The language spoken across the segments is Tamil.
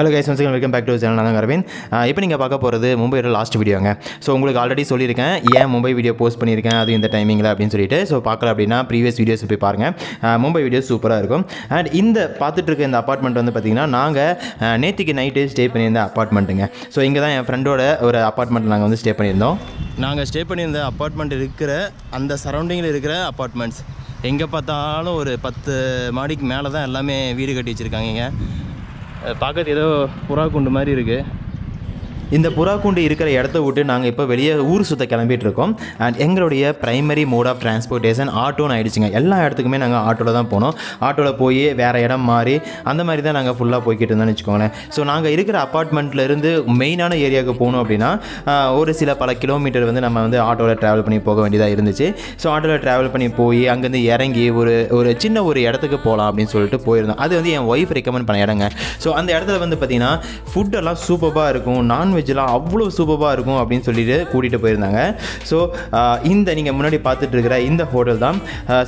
Hello guys, once welcome back to channel. நான் அரவிந்த். இப்போ நீங்கள் பார்க்க போகிறது மும்பையோட லாஸ்ட் வீடியோங்க. ஸோ உங்களுக்கு ஆல்ரெடி சொல்லியிருக்கேன் ஏன் மும்பை வீடியோ போஸ்ட் பண்ணியிருக்கேன் அது இந்த டைமிங்கில் அப்படின்னு சொல்லிட்டு. ஸோ பார்க்கல அப்படின்னா ப்ரீவியஸ் வீடியோஸ் போய் பாருங்கள். மும்பை வீடியோஸ் சூப்பராக இருக்கும். அண்ட் இந்த பார்த்துட்டு இருக்க இந்த அப்பார்ட்மெண்ட் வந்து பார்த்திங்கன்னா நாங்கள் நேற்றுக்கு நைட்டு ஸ்டே பண்ணியிருந்த அப்பார்ட்மெண்ட்டுங்க. ஸோ இங்கே தான் என் ஃப்ரெண்டோட ஒரு அப்பார்ட்மெண்ட் நாங்கள் வந்து ஸ்டே பண்ணியிருந்தோம். நாங்கள் ஸ்டே பண்ணியிருந்த அப்பார்ட்மெண்ட் இருக்கிற அந்த சரௌண்டிங்கில் இருக்கிற அப்பார்ட்மெண்ட்ஸ் எங்கே பார்த்தாலும் ஒரு 10 மாடிக்கு மேலே தான் எல்லாமே வீடு கட்டி வச்சுருக்காங்க. பார்க்கறது ஏதோ புறா கூண்டு மாதிரி இருக்குது. இந்த புறா கூண்டு இருக்கிற இடத்த விட்டு நாங்கள் இப்போ வெளியே ஊர் சுற்ற கிளம்பிட்டு இருக்கோம். அண்ட் எங்களுடைய ப்ரைமரி மோட் ஆஃப் டிரான்ஸ்போர்ட்டேஷன் ஆட்டோன்னு ஆகிடுச்சிங்க. எல்லா இடத்துக்குமே நாங்கள் ஆட்டோவில் தான் போனோம். ஆட்டோவில் போய் வேறு இடம் மாறி அந்த மாதிரி தான் நாங்கள் ஃபுல்லாக போய்கிட்டு இருந்தோம்னு வச்சுக்கோங்களேன். ஸோ நாங்கள் இருக்கிற அப்பார்ட்மெண்ட்லேருந்து மெயினான ஏரியாவுக்கு போகணும் அப்படின்னா ஒரு பல கிலோமீட்டர் வந்து நம்ம வந்து ஆட்டோவில் ட்ராவல் பண்ணி போக வேண்டியதாக இருந்துச்சு. ஸோ ஆட்டோவில் ட்ராவல் பண்ணி போய் அங்கேருந்து இறங்கி ஒரு சின்ன ஒரு இடத்துக்கு போகலாம் அப்படின்னு சொல்லிட்டு போயிருந்தோம். அது வந்து என் ஒய்ஃப் ரெக்கமெண்ட் பண்ண இடங்க. ஸோ அந்த இடத்துல வந்து பார்த்திங்கன்னா ஃபுட்டெல்லாம் சூப்பராக இருக்கும், நான்வெஜ்லாம் அவ்வளோ சூப்பராக இருக்கும் அப்படின்னு சொல்லிட்டு கூட்டிகிட்டு போயிருந்தாங்க. ஸோ இந்த நீங்கள் முன்னாடி பார்த்துட்டு இருக்கிற இந்த ஹோட்டல் தான்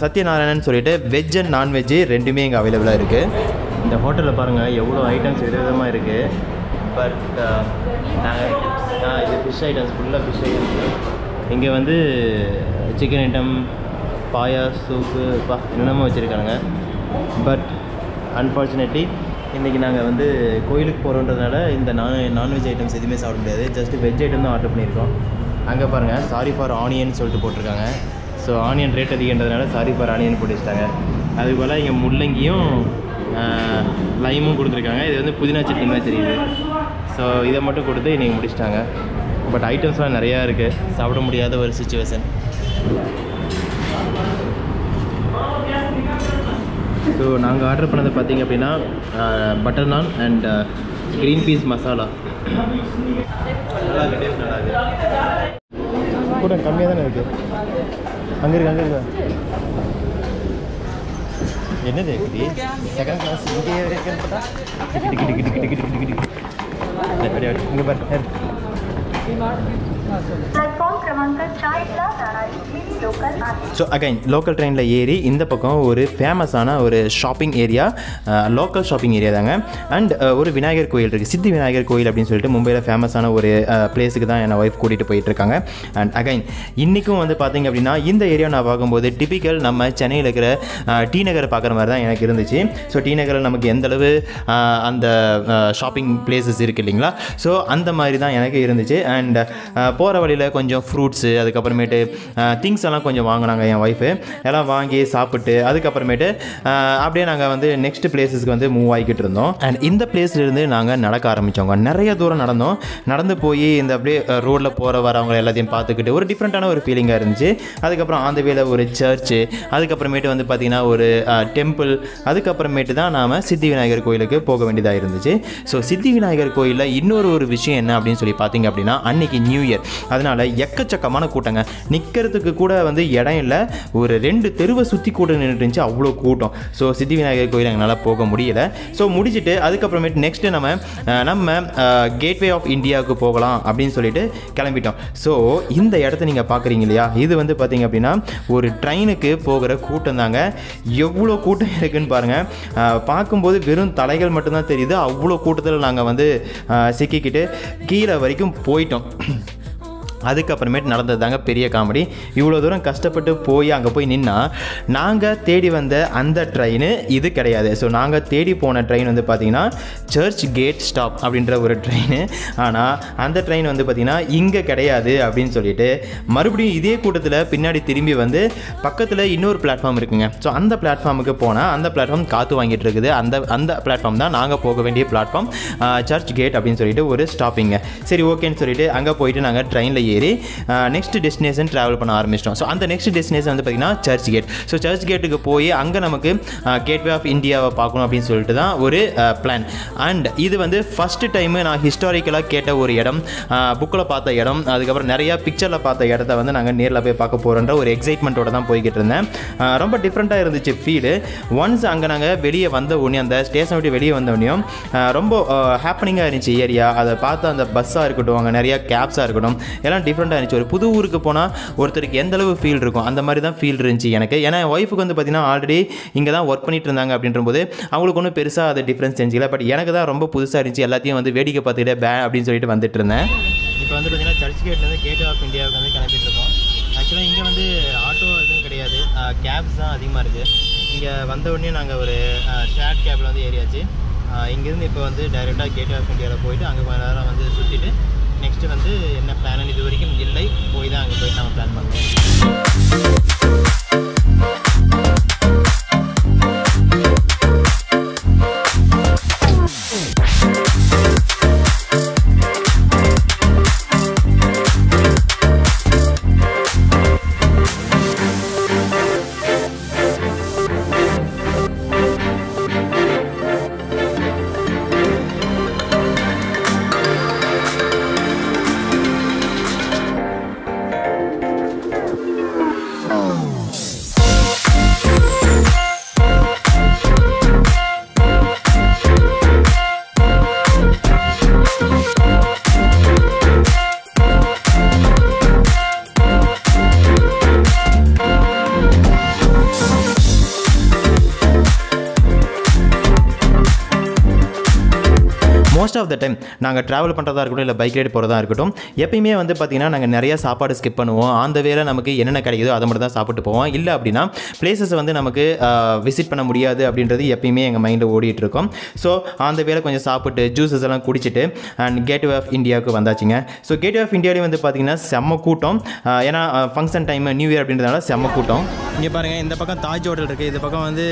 சத்யநாராயணன் சொல்லிட்டு வெஜ் அண்ட் நான்வெஜ் ரெண்டுமே இங்கே அவைலபிளாக இருக்குது. இந்த ஹோட்டலில் பாருங்கள் எவ்வளோ ஐட்டம்ஸ் விதவிதமாக இருக்குது. பட் இது ஃபிஷ் ஐட்டம்ஸ், ஃபுல்லாக ஃபிஷ் ஐட்டம்ஸ். இங்கே வந்து சிக்கன் ஐட்டம், பாயா, சூப்பு, என்னென்னமோ வச்சுருக்காங்க. பட் அன்ஃபார்ச்சுனேட்லி இன்றைக்கி நாங்கள் வந்து கோயிலுக்கு போகிறோன்றதுனால இந்த நான்வெஜ் ஐட்டம்ஸ் எதுவுமே சாப்பிட முடியாது. ஜஸ்ட் வெஜ் ஐட்டம் தான் ஆர்டர் பண்ணியிருக்கோம். அங்கே பாருங்கள் சாரி ஃபார் ஆனியன் சொல்லிட்டு போட்டிருக்காங்க. ஸோ ஆனியன் ரேட் அதிகன்றதுனால சாரி ஃபார் ஆனியன் போட்டு வச்சுட்டாங்க. அதுபோல் இங்கே முள்ளங்கியும் லைமும் கொடுத்துருக்காங்க. இது வந்து புதினா சட்னி மாதிரி தெரியுது. ஸோ இதை மட்டும் கொடுத்து இன்றைக்கி முடிச்சிட்டாங்க. பட் ஐட்டம்ஸ்லாம் நிறையா இருக்குது, சாப்பிட முடியாத ஒரு சிச்சுவேஷன். ஸோ நாங்கள் ஆர்டர் பண்ணது பார்த்திங்க அப்படின்னா பட்டர் நான் அண்ட் க்ரீன் பீஸ் மசாலா. நல்லா இருக்குது, டேஸ்ட் நல்லா இருக்குது. கூட கம்மியாக தானே இருக்குது. அங்கே இருக்கு. என்னது இருக்குது? செகண்ட் கிளாஸ் இங்கே இருக்குன்னு இங்கே பாரு. ஸோ அகைன் லோக்கல் ட்ரெயினில் ஏறி இந்த பக்கம் ஒரு ஃபேமஸான ஒரு shopping area, local shopping area தாங்க. அண்ட் ஒரு விநாயகர் கோயில் இருக்குது, சித்தி விநாயகர் கோயில் அப்படின்னு சொல்லிட்டு மும்பையில் ஃபேமஸான ஒரு பிளேஸுக்கு தான் என்னை ஒய்ஃப் கூட்டிகிட்டு போயிட்டுருக்காங்க. அண்ட் அகைன் இன்றைக்கும் வந்து பார்த்திங்க அப்படின்னா இந்த ஏரியா நான் பார்க்கும்போது டிப்பிக்கல் நம்ம சென்னையில் இருக்கிற டி நகரை பார்க்குற மாதிரி தான் எனக்கு இருந்துச்சு. ஸோ டி நகரில் நமக்கு எந்தளவு அந்த ஷாப்பிங் பிளேசஸ் இருக்குது இல்லைங்களா, ஸோ அந்த மாதிரி தான் எனக்கு இருந்துச்சு. அண்ட் போகிற வழியில் கொஞ்சம் ஃப்ரூட்ஸு, அதுக்கப்புறமேட்டு திங்ஸ் எல்லாம் கொஞ்சம் வாங்கினாங்க என் ஒய்ஃபு. எல்லாம் வாங்கி சாப்பிட்டு அதுக்கப்புறமேட்டு அப்படியே நாங்கள் வந்து நெக்ஸ்ட் பிளேஸஸ்க்கு வந்து மூவ் ஆகிக்கிட்டு இருந்தோம். அண்ட் இந்த பிளேஸ்லேருந்து நாங்கள் நடக்க ஆரம்பித்தோங்க. நிறைய தூரம் நடந்து போய் இந்த அப்படியே ரோட்டில் போகிற வரவங்க எல்லாத்தையும் பார்த்துக்கிட்டு ஒரு டிஃப்ரெண்ட்டான ஒரு ஃபீலிங்காக இருந்துச்சு. அதுக்கப்புறம் அந்த வேலை ஒரு சர்ச்சு, அதுக்கப்புறமேட்டு வந்து பார்த்திங்கன்னா ஒரு டெம்பிள், அதுக்கப்புறமேட்டு தான் நாம் சித்தி விநாயகர் கோயிலுக்கு போக வேண்டியதாக இருந்துச்சு. ஸோ சித்தி விநாயகர் கோயிலில் இன்னொரு விஷயம் என்ன அப்படின்னு சொல்லி பார்த்தீங்க அப்படின்னா அன்றைக்கி நியூ இயர், அதனால் எக்கச்சக்கமான கூட்டங்க. நிற்கிறதுக்கு கூட வந்து இடம் இல்லை. ஒரு 2 தெருவை சுற்றி கூட்டம் நின்றுட்டு இருந்துச்சு, அவ்வளோ கூட்டம். ஸோ சித்தி விநாயகர் கோயில் எங்களால் போக முடியலை. ஸோ முடிச்சுட்டு அதுக்கப்புறமேட்டு நெக்ஸ்ட்டு நம்ம கேட்வே ஆஃப் இந்தியாவுக்கு போகலாம் அப்படின்னு சொல்லிட்டு கிளம்பிட்டோம். ஸோ இந்த இடத்த நீங்கள் பார்க்குறீங்க இல்லையா, இது வந்து பார்த்திங்க அப்படின்னா ஒரு ட்ரெயினுக்கு போகிற கூட்டம் தாங்க. எவ்வளோ கூட்டம் இருக்குதுன்னு பாருங்கள். பார்க்கும்போது வெறும் தலைகள் மட்டும்தான் தெரியுது. அவ்வளோ கூட்டத்தில் நாங்கள் வந்து சிக்கிக்கிட்டு கீழே வரைக்கும் போயிட்டோம். அதுக்கப்புறமேட்டு நடந்தது தாங்க பெரிய காமெடி. இவ்வளோ தூரம் கஷ்டப்பட்டு போய் அங்கே போய் நின்னால் நாங்கள் தேடி வந்த அந்த ட்ரெயின் இது கிடையாது. ஸோ நாங்கள் தேடி போன ட்ரெயின் வந்து பார்த்திங்கன்னா சர்ச் கேட் ஸ்டாப் அப்படின்ற ஒரு ட்ரெயின். ஆனால் அந்த ட்ரெயின் வந்து பார்த்திங்கன்னா இங்கே கிடையாது அப்படின்னு சொல்லிட்டு மறுபடியும் இதே கூட்டத்தில் பின்னாடி திரும்பி வந்து பக்கத்தில் இன்னொரு பிளாட்ஃபார்ம் இருக்குங்க. ஸோ அந்த பிளாட்ஃபார்முக்கு போனால் அந்த பிளாட்ஃபார்ம் காற்று வாங்கிட்டு இருக்குது. அந்த பிளாட்ஃபார்ம் தான் நாங்கள் போக வேண்டிய பிளாட்ஃபார்ம், சர்ச் கேட் அப்படின்னு சொல்லிட்டு ஒரு ஸ்டாப்பிங்க. சரி ஓகேன்னு சொல்லிட்டு அங்கே போயிட்டு நாங்கள் ட்ரெயினில் ஏறி நெக்ஸ்ட் டெஸ்டினேஷன் ட்ராவல் பண்ண ஆரம்பிச்சிட்டோம். ஸோ அந்த நெக்ஸ்ட் டெஸ்டினேஷன் வந்து பார்த்திங்கன்னா சர்ச் கேட். ஸோ சர்ச் கேட்டுக்கு போய் அங்கே நமக்கு கேட்வே ஆஃப் இந்தியாவை பார்க்கணும் அப்படின்னு சொல்லிட்டு தான் ஒரு பிளான். அண்ட் இது வந்து ஃபஸ்ட்டு டைமு நான் ஹிஸ்டாரிக்கலாக கேட்ட ஒரு இடம், புக்கில் பார்த்த இடம், அதுக்கப்புறம் நிறையா பிக்சரில் பார்த்த இடத்த வந்து நாங்கள் நேரில் போய் பார்க்க போகிறோன்ற ஒரு எக்ஸைட்மெண்ட்டோட தான் போய்கிட்டு இருந்தேன். ரொம்ப டிஃப்ரெண்ட்டாக இருந்துச்சு ஃபீலு. ஒன்ஸ் அங்கே நாங்கள் வெளியே வந்த உடனே, அந்த ஸ்டேஷன் விட்டு வெளியே வந்த உடனேயும் ரொம்ப ஹாப்பனிங்காக இருந்துச்சு ஏரியா. அதை பார்த்து அந்த பஸ்ஸாக இருக்கட்டும், அங்கே நிறையா கேப்ஸாக இருக்கட்டும், எல்லாம் பார்த்தீங்கன்னா டிஃப்ரெண்ட்டாக இருந்துச்சு. ஒரு புது ஊருக்கு போனால் ஒருத்தருக்கு எந்த அளவு ஃபீல் இருக்கும் அந்த மாதிரி தான் ஃபீல் இருந்துச்சு எனக்கு. ஏன்னா என் ஒய்ஃபுக்கு வந்து பார்த்தீங்கன்னா ஆல்ரெடி இங்கே தான் ஒர்க் பண்ணிட்டு இருந்தாங்க அப்படின்றபோது அவங்களுக்கு ஒன்றும் பெருசாக அது டிஃப்ரென்ஸ் தெரிஞ்சிக்கல. பட் எனக்கு தான் ரொம்ப புதுசாக இருந்துச்சு. எல்லாத்தையும் வந்து வேடிக்கை பார்த்துக்கிட்டே அப்படின்னு சொல்லிட்டு வந்துட்டு இருந்தேன். இப்போ வந்து பார்த்தீங்கன்னா சர்ச் கேட்லேருந்து கேட் ஆஃப் இந்தியாவுக்கு வந்து கிளம்பிட்டு இருக்கோம். ஆக்சுவலாக இங்கே வந்து ஆட்டோ எதுவும் கிடையாது, கேப்ஸ் தான் அதிகமாக இருக்குது. இங்கே வந்த உடனே நாங்கள் ஒரு ஷேர்ட் கேபில் வந்து ஏறியாச்சு. இங்கேருந்து இப்போ வந்து டைரெக்டாக கேட் ஆஃப் இந்தியாவில் போயிட்டு அங்கே கொஞ்ச நேரம் வந்து சுற்றிட்டு நெக்ஸ்ட்டு வந்து என்ன பிளான் இது வரைக்கும் இல்லை, போய் தான் அங்கே போயிட்டு நாங்கள் பிளான் பண்ணுவோம். மோஸ்ட் ஆஃப் த டைம் நாங்கள் ட்ராவல் பண்ணுறதா இருக்கட்டும் இல்லை பைக் ரைடு போகிறதா இருக்கட்டும், எப்பயுமே வந்து பார்த்திங்கன்னா நாங்கள் நிறையா சாப்பாடு ஸ்கிப் பண்ணுவோம். அந்த வேலை நமக்கு என்னென்ன கிடைக்குதோ அதை மட்டும் தான் சாப்பிட்டு போவோம். இல்லை அப்படின்னா பிளேசஸ் வந்து நமக்கு விசிட் பண்ண முடியாது அப்படின்றது எப்பயுமே எங்கள் மைண்டில் ஓடிட்டு இருக்கோம். ஸோ அந்த வேலை கொஞ்சம் சாப்பிட்டு ஜூஸஸ் எல்லாம் குடிச்சிட்டு அண்ட் கேட்வே ஆஃப் இந்தியாவுக்கு வந்தாச்சுங்க. ஸோ கேட்வே ஆஃப் இந்தியாவிலே வந்து பார்த்திங்கன்னா செம்ம கூட்டம். ஏன்னா ஃபங்க்ஷன் டைம் நியூ இயர் அப்படின்றதுனால செம்ம கூட்டம். இங்கே பாருங்கள், இந்த பக்கம் தாஜ் ஹோட்டல் இருக்குது, இந்த பக்கம் வந்து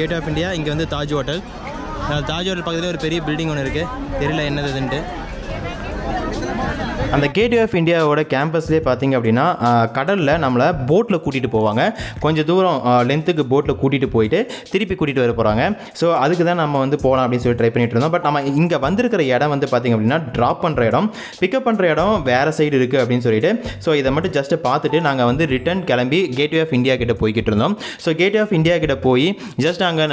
கேட்வே ஆஃப் இந்தியா, இங்கே வந்து தாஜ் ஹோட்டல். தாஜ் ஹோட்டல் பக்கத்தில் ஒரு பெரிய பில்டிங் ஒன்று இருக்குது, தெரியல என்னதுன்ட்டு. அந்த கேட்வே ஆஃப் இந்தியாவோட கேம்பஸ்லேயே பார்த்திங்க அப்படின்னா கடலில் நம்மளை போட்டில் கூட்டிகிட்டு போவாங்க. கொஞ்சம் தூரம் லென்த்துக்கு போட்டில் கூட்டிகிட்டு போயிட்டு திருப்பி கூட்டிகிட்டு வர போகிறாங்க. ஸோ அதுக்கு தான் நம்ம வந்து போகலாம் அப்படின்னு சொல்லி ட்ரை பண்ணிட்டு இருந்தோம். பட் நம்ம இங்கே வந்திருக்கிற இடம் வந்து பார்த்திங்க அப்படின்னா ட்ராப் பண்ணுற இடம், பிக்கப் பண்ணுற இடம் வேறு சைடு இருக்குது அப்படின்னு சொல்லிட்டு, ஸோ இதை மட்டும் ஜஸ்ட்டு பார்த்துட்டு நாங்கள் வந்து ரிட்டன் கிளம்பி கேட்வே ஆஃப் இந்தியா கிட்டே போய்கிட்டு இருந்தோம். ஸோ கேட்வே ஆஃப் இந்தியா கிட்டே போய் ஜஸ்ட் அங்கே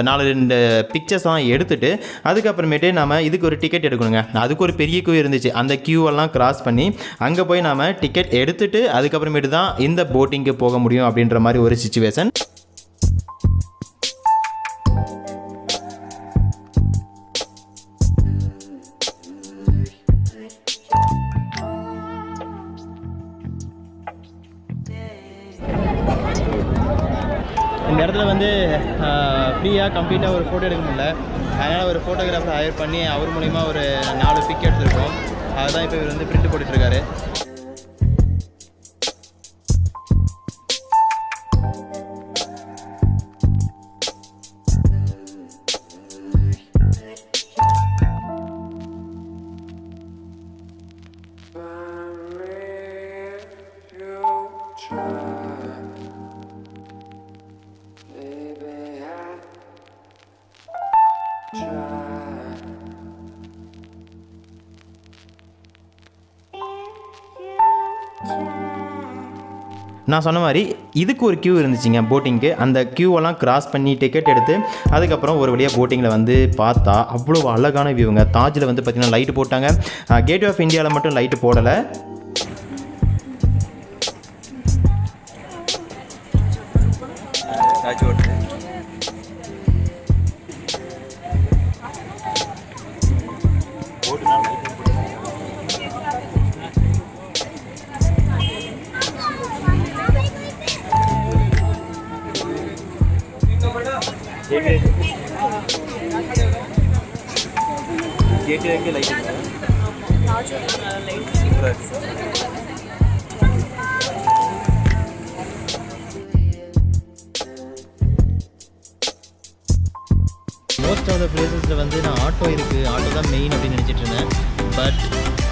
நாலு ரெண்டு பிக்சர்ஸ்லாம் எடுத்துகிட்டு அதுக்கப்புறமேட்டு நம்ம இதுக்கு ஒரு டிக்கெட் எடுக்கணுங்க. அதுக்கு ஒரு பெரிய கியூ இருந்துச்சு. அந்த கியூவெல்லாம் கிராஸ் பண்ணி அங்கே போய் நாம டிக்கெட் எடுத்துட்டு அதுக்கப்புறமேட்டு தான் இந்த போட்டிங்க்கு போக முடியும் அப்படின்ற மாதிரி ஒரு சிச்சுவேஷன். இந்த இடத்துல வந்து ஃப்ரீயாக கம்ப்ளீட்டாக ஒரு ஃபோட்டோ எடுக்க முடியல. அதனால் ஒரு ஃபோட்டோகிராஃபர் ஹையர் பண்ணி அவர் மூலிமா ஒரு 4 பிக் எடுத்துருக்கோம். அதுதான் இப்போ இவர் வந்து பிரிண்ட் போட்டுட்ருக்காரு. நான் சொன்ன மாதிரி இதுக்கு ஒரு கியூ இருந்துச்சுங்க போட்டிங்க்கு. அந்த கியூவெல்லாம் கிராஸ் பண்ணி டிக்கெட் எடுத்து அதுக்கப்புறம் ஒரு வழியாக போட்டிங்கில் வந்து பார்த்தா அவ்வளோ அழகான வியூங்க. தாஜில் வந்து பார்த்திங்கன்னா லைட்டு போட்டாங்க. கேட்வே ஆஃப் இந்தியாவில் மட்டும் லைட்டு போடலை. Taj hotel gateway light most of the பிளேசஸில் வந்து நான் ஆட்டோ இருக்குது, ஆட்டோ தான் மெயின் அப்படின்னு நினச்சிட்டு இருந்தேன். பட்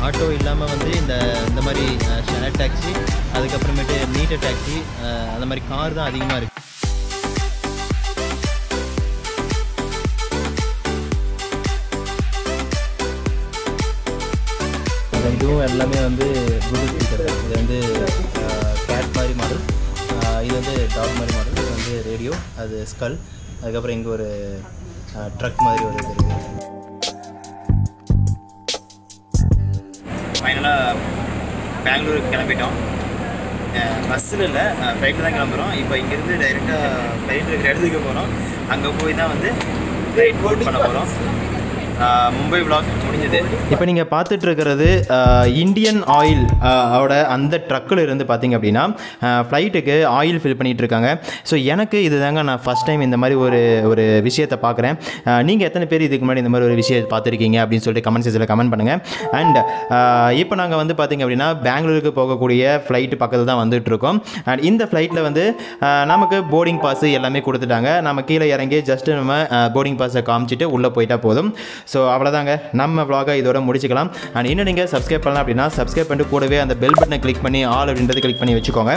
ஆட்டோ இல்லாமல் வந்து இந்த மாதிரி ஷேர் டாக்ஸி, அதுக்கப்புறமேட்டு மீட்டர் டாக்ஸி, அந்த மாதிரி கார் தான் அதிகமாக இருக்குது. இதுவும் எல்லாமே வந்து ப்ளூடூத் ஸ்பீக்கர். இது வந்து கேட் மாதிரி மாடல், இது வந்து டாக் மாதிரி மாடல், இது வந்து ரேடியோ, அது ஸ்கல், அதுக்கப்புறம் இங்கே ஒரு ட்ரக் மாதிரி ஒரு இது இருக்குது. ஃபைனலாக பெங்களூருக்கு கிளம்பிட்டோம். பஸ்ஸில் இல்லை, ஃப்ளைட்டில் தான் கிளம்புறோம். இப்போ இங்கேருந்து டைரெக்டாக ஃப்ளைட் இருக்கிற இடத்துக்கு போகிறோம். அங்கே போய் தான் வந்து ஃப்ளைட் போட் பண்ண போகிறோம். மும்பை vlog முடிஞ்சது. இப்போ நீங்கள் பார்த்துட்டு இருக்கிறது இந்தியன் ஆயில் ஓட அந்த ட்ரக்கில் இருந்து பார்த்தீங்க அப்படின்னா ஃப்ளைட்டுக்கு ஆயில் ஃபில் பண்ணிகிட்டு இருக்காங்க. ஸோ எனக்கு இது தாங்க நான் ஃபஸ்ட் டைம் இந்த மாதிரி ஒரு விஷயத்தை பார்க்குறேன். நீங்கள் எத்தனை பேர் இதுக்கு முன்னாடி இந்த மாதிரி ஒரு விஷயத்தை பார்த்துருக்கீங்க அப்படின்னு சொல்லிட்டு கமெண்ட் செக்ஷனில் கமெண்ட் பண்ணுங்கள். அண்ட் இப்போ நாங்கள் வந்து பார்த்திங்க அப்படின்னா பெங்களூருக்கு போகக்கூடிய ஃப்ளைட்டு பக்கத்தில் தான் வந்துட்டு இருக்கோம். அண்ட் இந்த ஃப்ளைட்டில் வந்து நமக்கு போர்டிங் பாஸ் எல்லாமே கொடுத்துட்டாங்க. நம்ம கீழே இறங்கி ஜஸ்ட்டு நம்ம போர்டிங் பாஸை காமிச்சிட்டு உள்ளே போயிட்டால் போதும். ஸோ அவ்வளோதாங்க, நம்ம vlog-ஐ இதோட முடிச்சுக்கலாம். அண்ட் இன்னும் நீங்கள் சப்ஸ்கிரைப் பண்ணலாம் அப்படின்னா சப்ஸ்கிரைப் பண்ணிட்டு கூடவே அந்த பெல் பட்டனை கிளிக் பண்ணி ஆல் அப்படின்றது கிளிக் பண்ணி வச்சுக்கோங்க.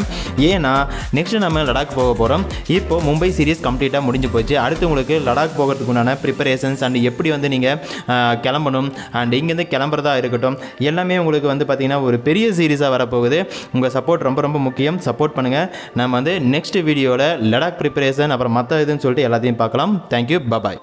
ஏன்னா நெக்ஸ்ட்டு நம்ம லடாக் போக போகிறோம். இப்போ மும்பை சீரிஸ் கம்ப்ளீட்டாக முடிஞ்சு போச்சு. அடுத்து உங்களுக்கு லடாக் போகிறதுக்கு உண்டான ப்ரிப்பரேஷன்ஸ் அண்ட் எப்படி வந்து நீங்கள் கிளம்பணும் அண்ட் இங்கேருந்து கிளம்புறதா இருக்கட்டும் எல்லாமே உங்களுக்கு வந்து பார்த்திங்கன்னா ஒரு பெரிய சீரீஸாக வரப்போகுது. உங்கள் சப்போர்ட் ரொம்ப ரொம்ப முக்கியம். சப்போர்ட் பண்ணுங்கள். நம்ம வந்து நெக்ஸ்ட் வீடியோவில் லடாக் ப்ரிப்பரேஷன் அப்புறம் மற்ற இதுன்னு சொல்லிட்டு எல்லாத்தையும் பார்க்கலாம். தேங்க்யூ, பாய்.